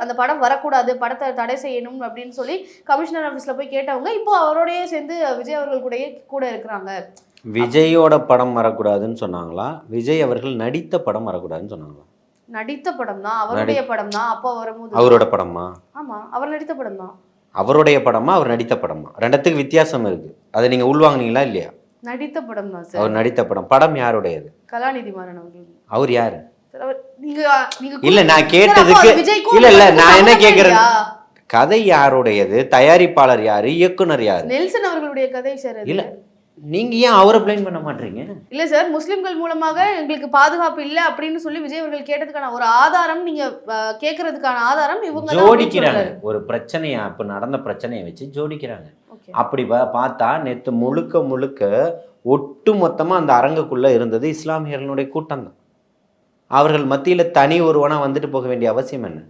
அந்த படம் வரக்கூடாது, படத்தை தடை செய்யணும் அப்படின்னு சொல்லி கமிஷனர் ஆஃபீஸில் போய் கேட்டவங்க இப்போ அவரோடய சேர்ந்து விஜய் அவர்கள் கூடயே கூட இருக்கிறாங்க. விஜயோட படம் வரக்கூடாதுன்னு சொன்னாங்களா, விஜய் அவர்கள் நடித்த படம் வரக்கூடாதுன்னு சொன்னாங்களா? நடித்த படம் தான், அவருடைய படம் தான். அப்போ வரும்போது அவரோட படமா? ஆமா, அவர் நடித்த படம் தான். அவருடைய படமா அவர் நடித்த படமா? ரெண்டுத்துக்கு வித்தியாசம் இருக்கு. அதை நீங்க உள்வாங்கினீங்களா இல்லையா? நடித்த படம் தான் சார். அவர் நடித்த படம். படம் யாருடையது? கலாநிதி மாறன் அவர்கள். அவர் யாரு? இல்ல நான் கேட்டதுக்கு இல்ல நான் என்ன கேக்குறேன், கதை யாருடையது, தயாரிப்பாளர் யாரு, இயக்குனர் யாரு? நெல்சன் அவர்களுடைய கதை சார். இல்ல நீங்க ஏன் அவரை பிளைன் பண்ண மாட்டீங்க? இல்ல சார், முஸ்லிம்கள் மூலமாக எங்களுக்கு பாதுகாப்பு இல்ல அப்படின்னு சொல்லி விஜய் அவர்கள் கேட்டதுக்கான ஒரு ஆதாரம், நீங்க கேக்குறதுக்கான ஆதாரம் இவங்க ஜோடிக்கிறாங்க. ஒரு பிரச்சனையா, இப்ப நடந்த பிரச்சனையை வச்சு ஜோடிக்கிறாங்க. அப்படி பார்த்தா நேத்து முழுக்க ஒட்டு மொத்தமா அந்த அரங்குக்குள்ள இருந்தது இஸ்லாமியர்களுடைய கூட்டம் தான். அவர்கள் மத்தியில தனி ஒருவனா வந்துட்டு போக வேண்டிய அவசியம் என்ன?